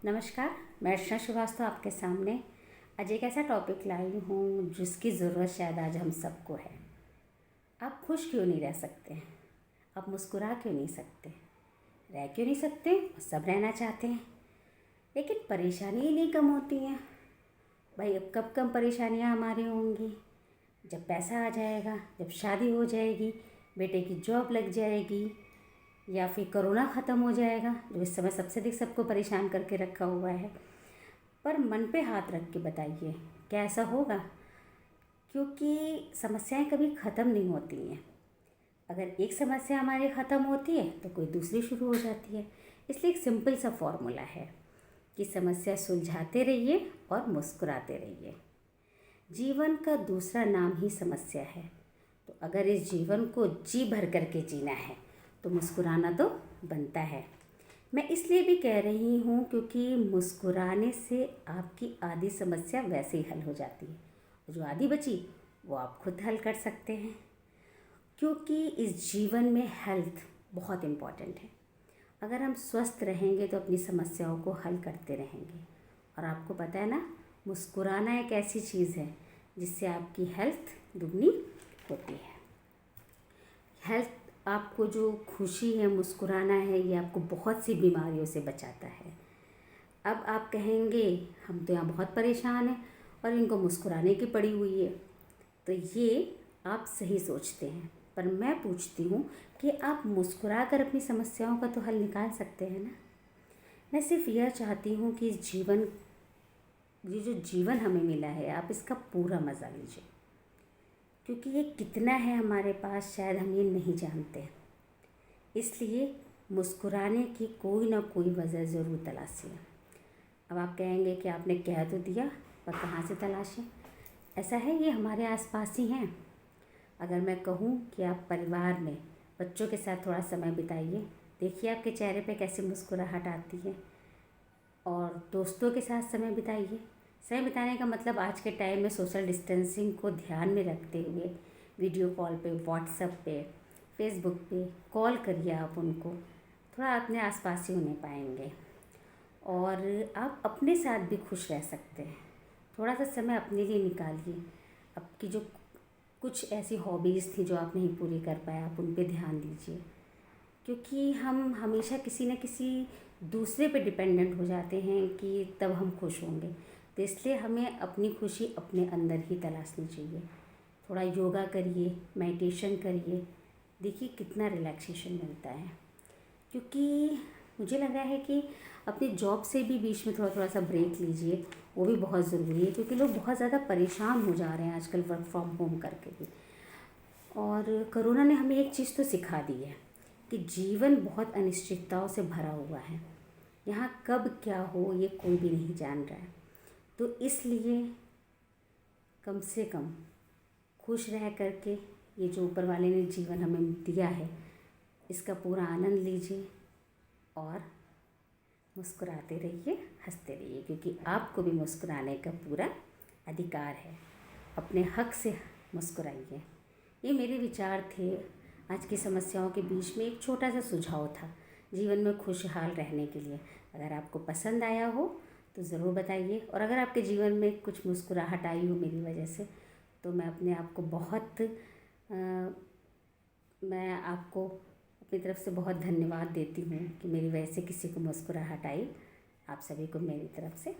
नमस्कार। मैं अर्चना श्रीवास्तव आपके सामने आज एक ऐसा टॉपिक लाई हूँ जिसकी ज़रूरत शायद आज हम सबको है। आप खुश क्यों नहीं रह सकते? आप मुस्कुरा क्यों नहीं सकते? रह क्यों नहीं सकते? सब रहना चाहते हैं, लेकिन परेशानी ही नहीं कम होती हैं। भाई अब कब कम परेशानियाँ हमारी होंगी? जब पैसा आ जाएगा, जब शादी हो जाएगी, बेटे की जॉब लग जाएगी, या फिर कोरोना ख़त्म हो जाएगा जो इस समय सबसे अधिक सबको परेशान करके रखा हुआ है। पर मन पे हाथ रख के बताइए, क्या ऐसा होगा? क्योंकि समस्याएं कभी ख़त्म नहीं होती हैं। अगर एक समस्या हमारी ख़त्म होती है तो कोई दूसरी शुरू हो जाती है। इसलिए एक सिंपल सा फॉर्मूला है कि समस्या सुलझाते रहिए और मुस्कुराते रहिए। जीवन का दूसरा नाम ही समस्या है, तो अगर इस जीवन को जी भर करके जीना है तो मुस्कुराना तो बनता है। मैं इसलिए भी कह रही हूँ क्योंकि मुस्कुराने से आपकी आधी समस्या वैसे ही हल हो जाती है। जो आधी बची वो आप खुद हल कर सकते हैं, क्योंकि इस जीवन में हेल्थ बहुत इम्पॉर्टेंट है। अगर हम स्वस्थ रहेंगे तो अपनी समस्याओं को हल करते रहेंगे। और आपको पता है ना, मुस्कुराना एक ऐसी चीज़ है जिससे आपकी हेल्थ दुगनी होती है। हेल्थ, आपको जो खुशी है, मुस्कुराना है, ये आपको बहुत सी बीमारियों से बचाता है। अब आप कहेंगे हम तो यहाँ बहुत परेशान हैं और इनको मुस्कुराने की पड़ी हुई है, तो ये आप सही सोचते हैं। पर मैं पूछती हूँ कि आप मुस्कुरा कर अपनी समस्याओं का तो हल निकाल सकते हैं ना। मैं सिर्फ यह चाहती हूँ कि ये जो जीवन हमें मिला है, आप इसका पूरा मज़ा लीजिए, क्योंकि ये कितना है हमारे पास शायद हम ये नहीं जानते। इसलिए मुस्कुराने की कोई ना कोई वजह ज़रूर तलाशिए। अब आप कहेंगे कि आपने कह तो दिया, पर कहाँ से तलाशें? ऐसा है, ये हमारे आसपास ही हैं। अगर मैं कहूँ कि आप परिवार में बच्चों के साथ थोड़ा समय बिताइए, देखिए आपके चेहरे पे कैसी मुस्कुराहट आती है। और दोस्तों के साथ समय बिताइए। समय बिताने का मतलब आज के टाइम में सोशल डिस्टेंसिंग को ध्यान में रखते हुए वीडियो कॉल पे, व्हाट्सएप पे, फेसबुक पे कॉल करिए आप उनको। थोड़ा अपने आसपास ही उन्हें पाएंगे। और आप अपने साथ भी खुश रह सकते हैं। थोड़ा सा समय अपने लिए निकालिए। आपकी जो कुछ ऐसी हॉबीज़ थी जो आप नहीं पूरी कर पाए, आप उन पे ध्यान दीजिए, क्योंकि हम हमेशा किसी न किसी दूसरे पे डिपेंडेंट हो जाते हैं कि तब हम खुश होंगे। तो इसलिए हमें अपनी खुशी अपने अंदर ही तलाशनी चाहिए। थोड़ा योगा करिए, मेडिटेशन करिए, देखिए कितना रिलैक्सेशन मिलता है। क्योंकि मुझे लग रहा है कि अपनी जॉब से भी बीच में थोड़ा थोड़ा सा ब्रेक लीजिए, वो भी बहुत ज़रूरी है, क्योंकि लोग बहुत ज़्यादा परेशान हो जा रहे हैं आजकल वर्क फ्रॉम होम करके भी। और कोरोना ने हमें एक चीज़ तो सिखा दी है कि जीवन बहुत अनिश्चितताओं से भरा हुआ है। यहाँ कब क्या हो ये कोई भी नहीं जान रहा है। तो इसलिए कम से कम खुश रह करके ये जो ऊपर वाले ने जीवन हमें दिया है, इसका पूरा आनंद लीजिए और मुस्कुराते रहिए, हंसते रहिए, क्योंकि आपको भी मुस्कुराने का पूरा अधिकार है। अपने हक से मुस्कुराइए। ये मेरे विचार थे। आज की समस्याओं के बीच में एक छोटा सा सुझाव था जीवन में खुशहाल रहने के लिए। अगर आपको पसंद आया हो तो ज़रूर बताइए। और अगर आपके जीवन में कुछ मुस्कुराहट आई हो मेरी वजह से, तो मैं अपने आप को मैं आपको अपनी तरफ से बहुत धन्यवाद देती हूँ कि मेरी वजह से किसी को मुस्कुराहट आई। आप सभी को मेरी तरफ से